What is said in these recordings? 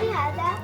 had that.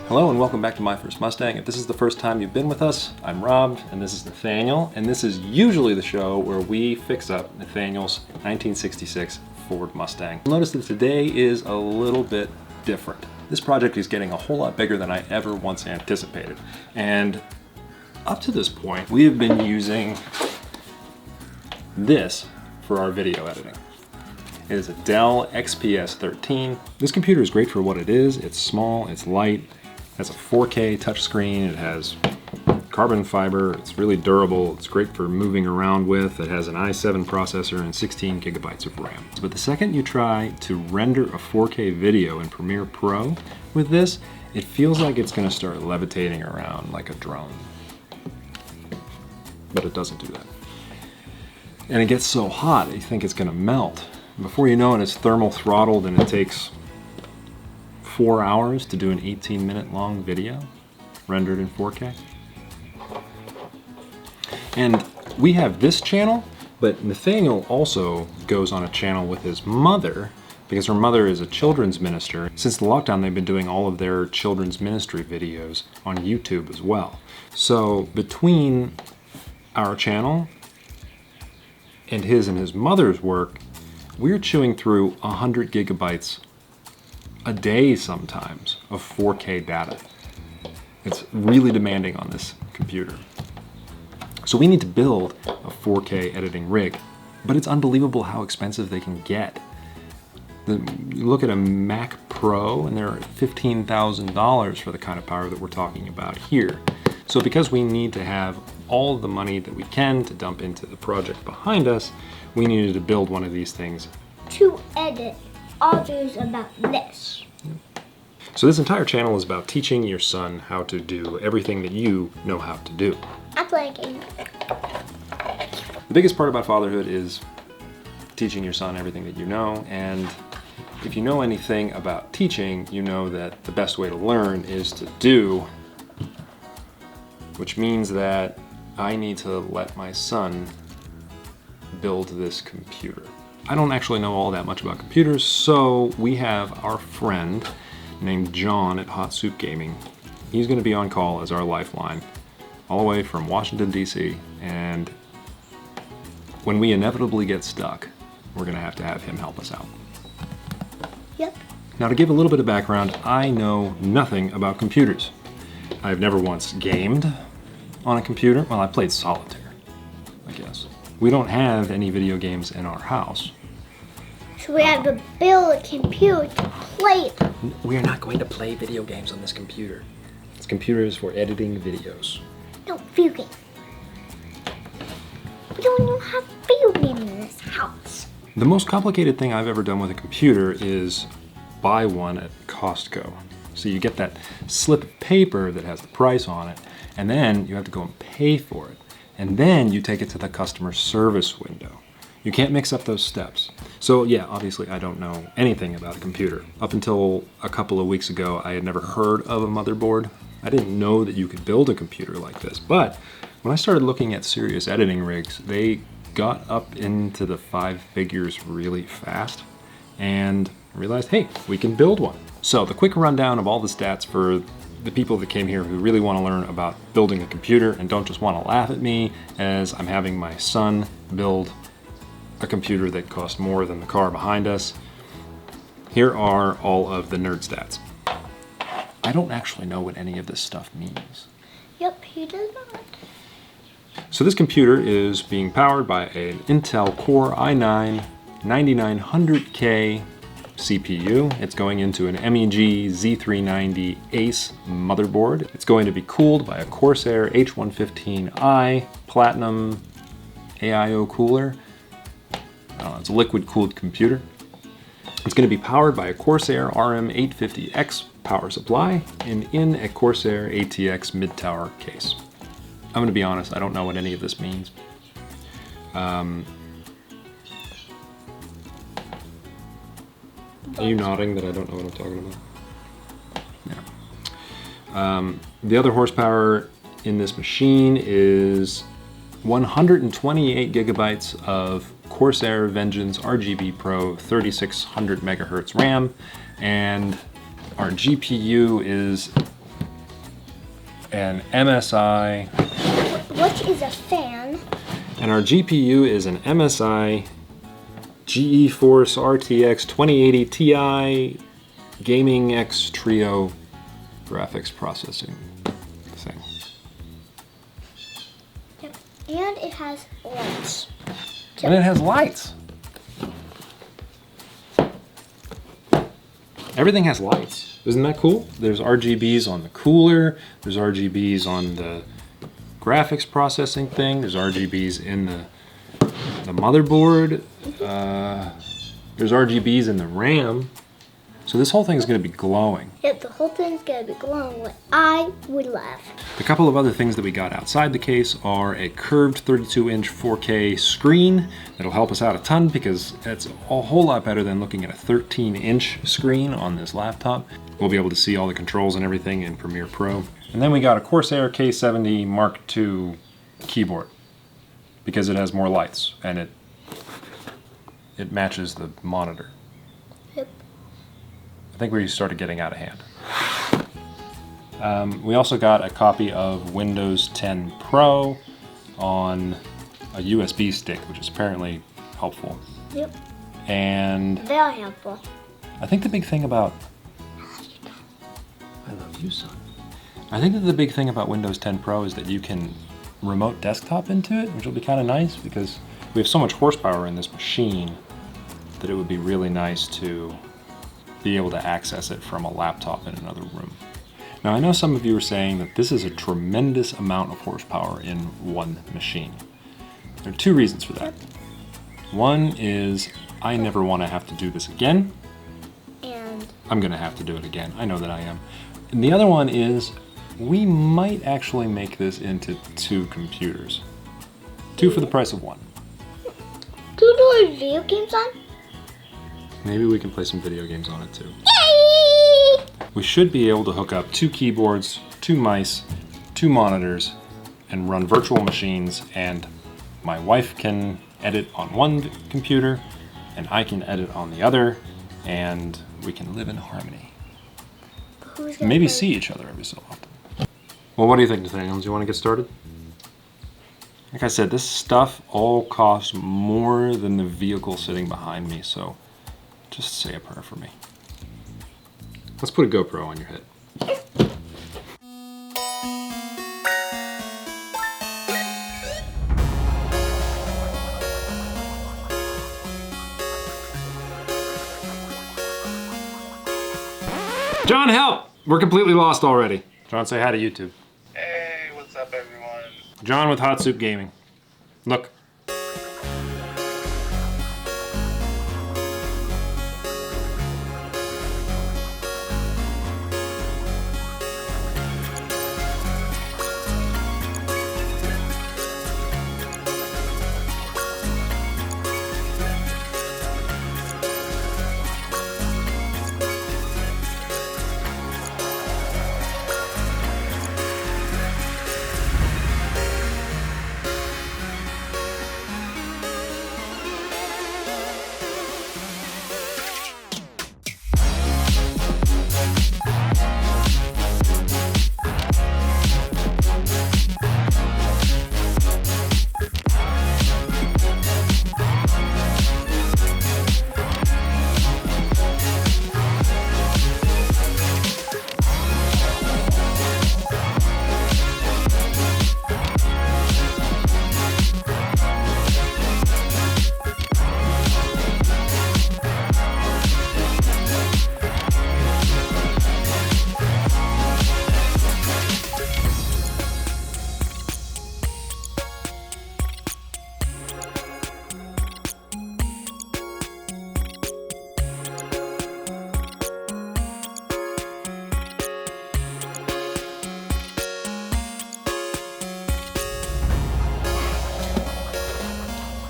Hello and welcome back to My First Mustang. If this is the first time you've been with us, I'm Rob and this is Nathaniel, and this is usually the show where we fix up Nathaniel's 1966 Ford Mustang. Notice that today is a little bit different. This project is getting a whole lot bigger than I ever once anticipated. And up to this point, we have been using this for our video editing. It is a Dell XPS 13. This computer is great for what it is. It's small, it's light, it has a 4K touchscreen, it has carbon fiber, it's really durable, it's great for moving around with. It has an i7 processor and 16 gigabytes of RAM. But the second you try to render a 4K video in Premiere Pro with this, it feels like it's gonna start levitating around like a drone. But it doesn't do that. And it gets so hot, you think it's gonna melt. Before you know it, it's thermal throttled and it takes 4 hours to do an 18-minute long video rendered in 4K. And we have this channel, but Nathaniel also goes on a channel with his mother because her mother is a children's minister. Since the lockdown, they've been doing all of their children's ministry videos on YouTube as well. So between our channel and his mother's work, we're chewing through 100 gigabytes a day sometimes of 4K data. It's really demanding on this computer. So we need to build a 4K editing rig, but it's unbelievable how expensive they can get. You look at a Mac Pro and they're $15,000 for the kind of power that we're talking about here. So because we need to have all of the money that we can to dump into the project behind us, we needed to build one of these things To edit audios about this. So this entire channel is about teaching your son how to do everything that you know how to do. I play a game. The biggest part about fatherhood is teaching your son everything that you know, and if you know anything about teaching, you know that the best way to learn is to do, which means that I need to let my son build this computer. I don't actually know all that much about computers, so we have our friend named John at hotsoupgaming. He's going to be on call as our lifeline, all the way from Washington, D.C., and when we inevitably get stuck, we're going to have him help us out. Yep. Now, to give a little bit of background, I know nothing about computers. I've never once gamed on a computer. Well, I played solitaire, I guess. We don't have any video games in our house. So we have to build a computer to play it. We are not going to play video games on this computer. This computer is for editing videos. No, video game. We don't even have video game in this house. The most complicated thing I've ever done with a computer is buy one at Costco. So you get that slip of paper that has the price on it, and then you have to go and pay for it. And then you take it to the customer service window. You can't mix up those steps. So yeah, obviously I don't know anything about a computer. Up until a couple of weeks ago, I had never heard of a motherboard. I didn't know that you could build a computer like this. But when I started looking at serious editing rigs, they got up into the 5 figures really fast and realized, hey, we can build one. So the quick rundown of all the stats for the people that came here who really want to learn about building a computer and don't just want to laugh at me as I'm having my son build a computer that costs more than the car behind us. Here are all of the nerd stats. I don't actually know what any of this stuff means. Yep, he does not. So this computer is being powered by an Intel Core i9 9900K CPU. It's going into an MEG Z390 Ace motherboard. It's going to be cooled by a Corsair H115i Platinum AIO cooler. It's a liquid cooled computer. It's going to be powered by a Corsair RM850X power supply and in a Corsair ATX mid-tower case. I'm going to be honest, I don't know what any of this means. Are you nodding that I don't know what I'm talking about? Yeah. The other horsepower in this machine is 128 gigabytes of Corsair Vengeance RGB Pro 3600 megahertz RAM, and our GPU is an MSI. Which is a fan. And our GPU is an MSI GeForce RTX 2080 Ti Gaming X Trio graphics processing thing. Yep. And it has lights. And it has lights. Everything has lights. Isn't that cool? There's RGBs on the cooler. There's RGBs on the graphics processing thing. There's RGBs in the motherboard. There's RGBs in the RAM. So this whole thing is going to be glowing. Yep, the whole thing's going to be glowing, what I would love. A couple of other things that we got outside the case are a curved 32-inch 4K screen that'll help us out a ton because it's a whole lot better than looking at a 13-inch screen on this laptop. We'll be able to see all the controls and everything in Premiere Pro. And then we got a Corsair K70 Mark II keyboard because it has more lights and it matches the monitor. Yep. I think we started getting out of hand. We also got a copy of Windows 10 Pro on a USB stick, which is apparently helpful. Yep. And Very helpful. I think the big thing about... I love you, son. I think that the big thing about Windows 10 Pro is that you can remote desktop into it, which will be kind of nice because we have so much horsepower in this machine that it would be really nice to be able to access it from a laptop in another room. Now I know some of you are saying that this is a tremendous amount of horsepower in one machine. There are two reasons for that. One is I never want to have to do this again. And I'm going to have to do it again. I know that I am. And the other one is we might actually make this into two computers. Two for the price of one. do you do video games on? Maybe we can play some video games on it too. Yay! We should be able to hook up two keyboards, two mice, two monitors, and run virtual machines, and my wife can edit on one computer, and I can edit on the other, and we can live in harmony. Maybe see each other every so often. Well, what do you think, Nathaniel? Do you want to get started? Like I said, this stuff all costs more than the vehicle sitting behind me, so just say a prayer for me. Let's put a GoPro on your head. John, help! We're completely lost already. John, say hi to YouTube. Hey, what's up, everyone? John with hotsoupgaming. Look.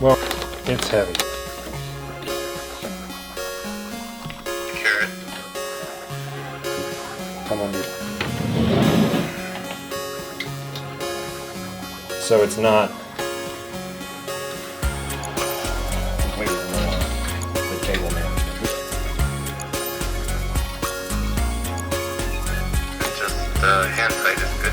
Well, it's heavy. Carrot. Come on, dude. So it's not hand tight is good.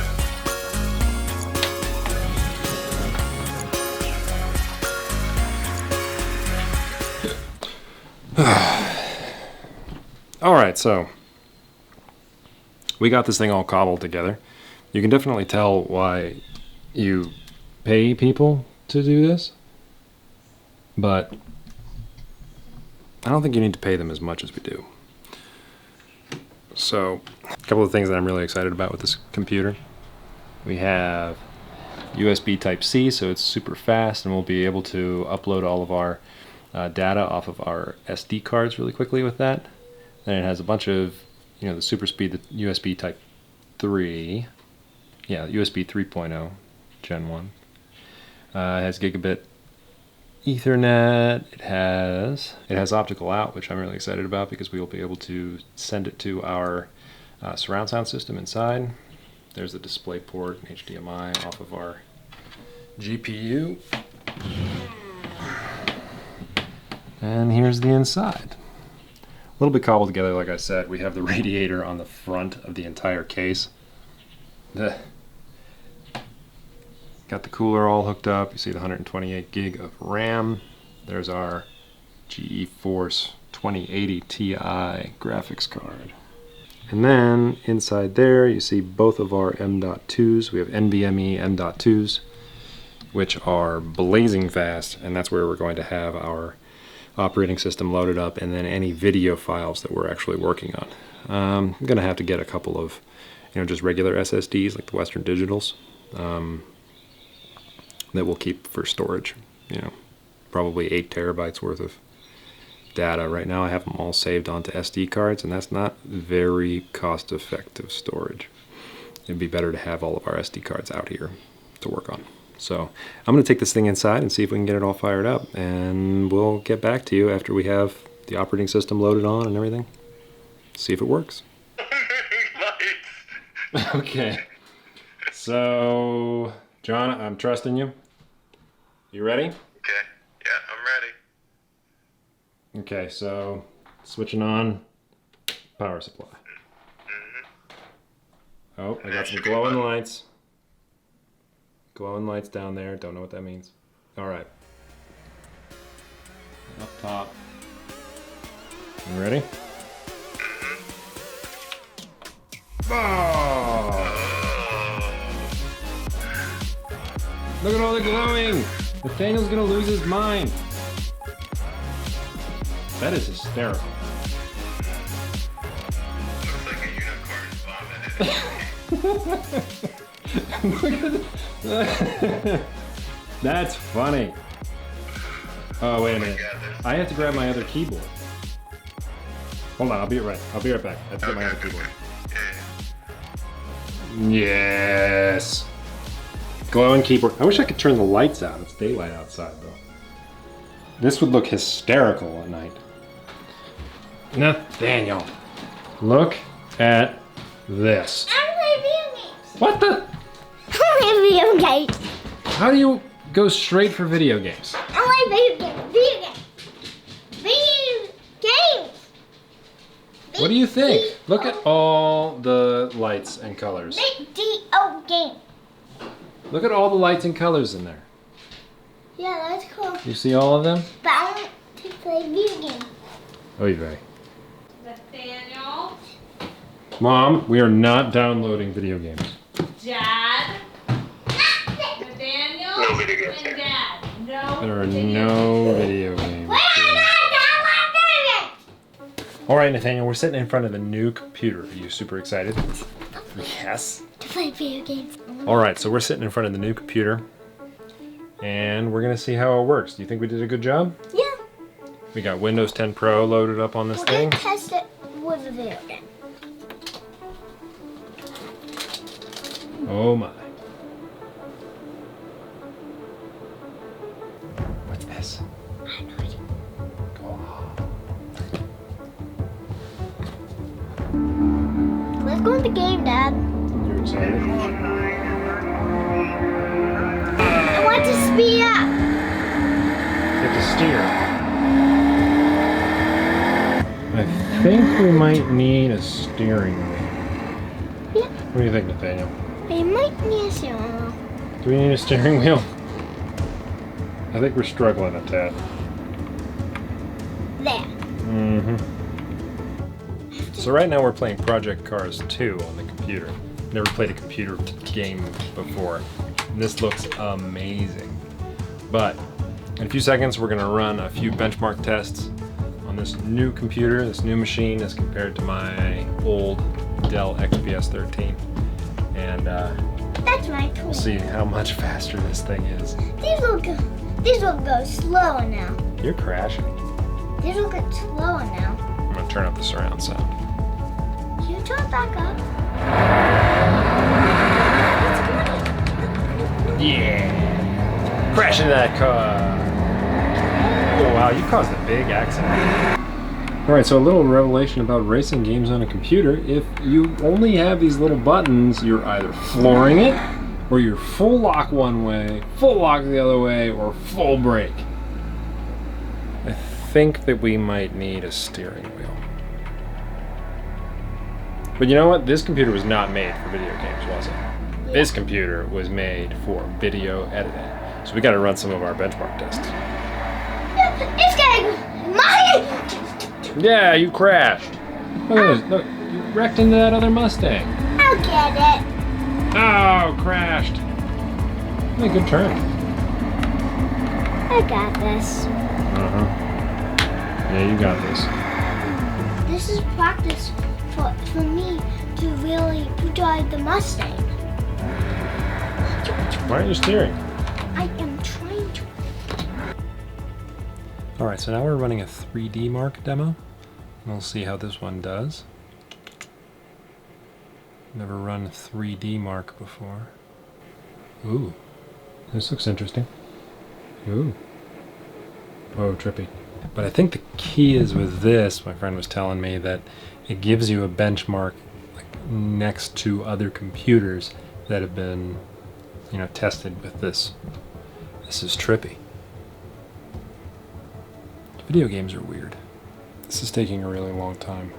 All right, so we got this thing all cobbled together. You can definitely tell why you pay people to do this, but I don't think you need to pay them as much as we do. So, a couple of things that I'm really excited about with this computer. We have USB Type-C, so it's super fast, and we'll be able to upload all of our data off of our SD cards really quickly with that. Then it has a bunch of, the super speed, the USB Type 3. Yeah, USB 3.0, Gen 1. It has gigabit Ethernet. It has optical out, which I'm really excited about because we will be able to send it to our surround sound system inside. There's the display port and HDMI off of our GPU. And here's the inside. A little bit cobbled together, like I said. We have the radiator on the front of the entire case. Got the cooler all hooked up. You see the 128 gig of RAM. There's our GeForce 2080 Ti graphics card. And then inside there you see both of our M.2s. We have NVMe M.2s, which are blazing fast, and that's where we're going to have our operating system loaded up, and then any video files that we're actually working on. I'm gonna have to get a couple of, just regular SSDs like the Western Digitals that we'll keep for storage. Probably 8 terabytes worth of data. Right now I have them all saved onto SD cards, and that's not very cost-effective storage. It'd be better to have all of our SD cards out here to work on. So I'm going to take this thing inside and see if we can get it all fired up, and we'll get back to you after we have the operating system loaded on and everything. See if it works. Okay. So, John, I'm trusting you. You ready? Okay. Yeah, I'm ready. Okay, so switching on power supply. Oh, I got some glowing lights. Glowing lights down there. Don't know what that means. All right. Up top. You ready? Oh! Look at all the glowing! Nathaniel's gonna lose his mind. That is hysterical. Looks like a unicorn vomited. That's funny. Oh, wait a minute. I have to grab my other keyboard. Hold on, I'll be right back. I have to get my other keyboard. Yes. Glowing keyboard. I wish I could turn the lights out. It's daylight outside, though. This would look hysterical at night. Nathaniel, look at this. I play video games. What the? I play video games. How do you go straight for video games? I play video games. Video games. What do you think? Look at all the lights and colors. Video game. Look at all the lights and colors in there. Yeah, that's cool. You see all of them? But I want to play video games. Oh, you're right. Nathaniel, Mom, we are not downloading video games. Dad, Nathaniel, No video games and here. Dad. No. There are video no video games. Wait, I All right, Nathaniel, we're sitting in front of the new computer. Are you super excited? Yes. to play video games. All right, so we're sitting in front of the new computer, and we're gonna see how it works. Do you think we did a good job? Yeah. We got Windows 10 Pro loaded up on this We're thing. gonna test it with a video game. Oh my. What's this? I have no idea. Let's go in the game, Dad. You excited? I want to speed up. You have to steer. I think we might need a steering wheel. Yeah. What do you think, Nathaniel? I might need a steering wheel. Do we need a steering wheel? I think we're struggling at that. There. Mm-hmm. So right now we're playing Project Cars 2 on the computer. Never played a computer game before. And this looks amazing. But in a few seconds we're gonna run a few benchmark tests on this new computer, this new machine as compared to my old Dell XPS 13. And That's my tool. we'll see how much faster this thing is. These will go slower now. You're crashing. These will get slower now. I'm gonna turn up the surround sound. Can you turn it back up? Yeah! Crash into that car! Oh wow, you caused a big accident. Alright, so a little revelation about racing games on a computer. If you only have these little buttons, you're either flooring it, or you're full lock one way, full lock the other way, or full brake. I think that we might need a steering wheel. But you know what? This computer was not made for video games, was it? Yeah. This computer was made for video editing. So we gotta run some of our benchmark tests. It's getting my. Yeah, you crashed. Look at this. Look, you wrecked into that other Mustang. I'll get it. Oh, crashed. Hey, good turn. I got this. Uh-huh. Yeah, you got this. This is practice for me to really drive the Mustang. Why aren't you steering? I am trying to. Alright, so now we're running a 3D Mark demo. We'll see how this one does. Never run 3D Mark before. Ooh, this looks interesting. Ooh. Oh, trippy. But I think the key is with this, my friend was telling me, that it gives you a benchmark like next to other computers that have been, you know, tested with this. This is trippy. Video games are weird. This is taking a really long time.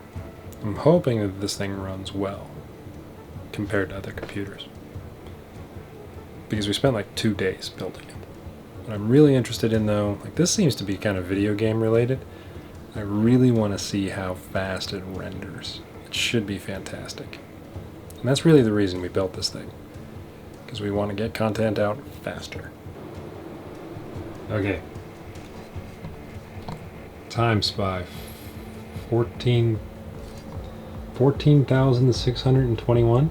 I'm hoping that this thing runs well compared to other computers, because we spent like 2 days building it. What I'm really interested in though, like this seems to be kind of video game related. I really want to see how fast it renders. It should be fantastic. And that's really the reason we built this thing, because we want to get content out faster. Okay. Time spy. 14,621.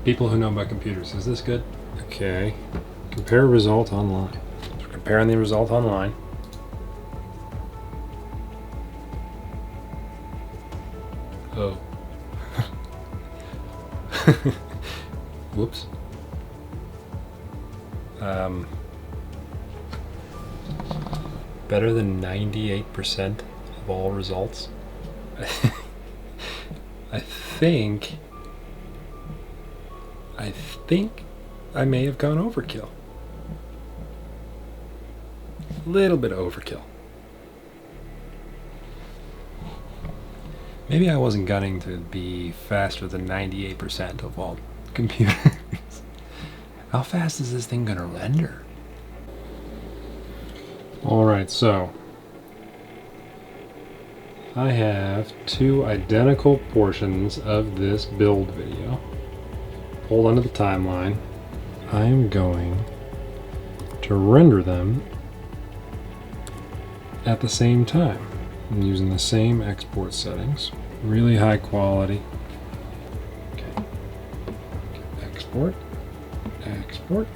People who know about computers. Is this good? Okay. Compare result online. So we're comparing the result online. Oh. Whoops. Better than 98% of all results. I think I may have gone overkill. A little bit of overkill. Maybe I wasn't gunning to be faster than 98% of all computers. How fast is this thing gonna render? Alright, so I have 2 identical portions of this build video pulled onto the timeline. I am going to render them at the same time. I'm using the same export settings, really high quality. Okay. Export, export,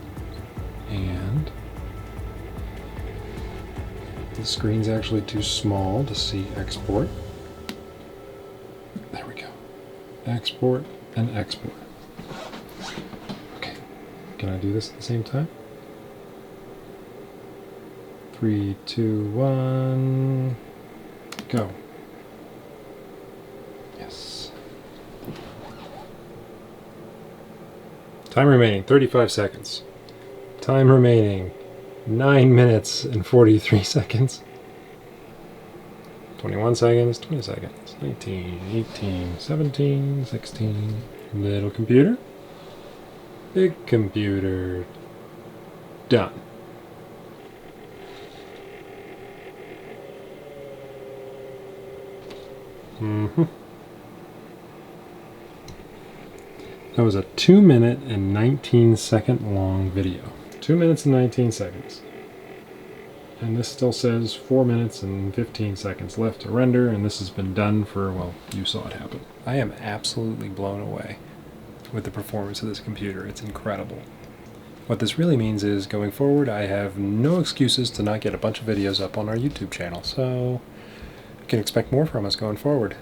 and the screen's actually too small to see export. There we go. Export and export. Okay. Can I do this at the same time? 3, 2, 1, go. Yes. Time remaining 35 seconds. Time remaining 9 minutes and 43 seconds. 21 seconds, 20 seconds, 19, 18, 17, 16. Little computer. Big computer. Done. That was a 2-minute and 19-second long video. 2 minutes and 19 seconds. And this still says 4 minutes and 15 seconds left to render, and this has been done for, well, you saw it happen. I am absolutely blown away with the performance of this computer. It's incredible. What this really means is, going forward, I have no excuses to not get a bunch of videos up on our YouTube channel, so you can expect more from us going forward.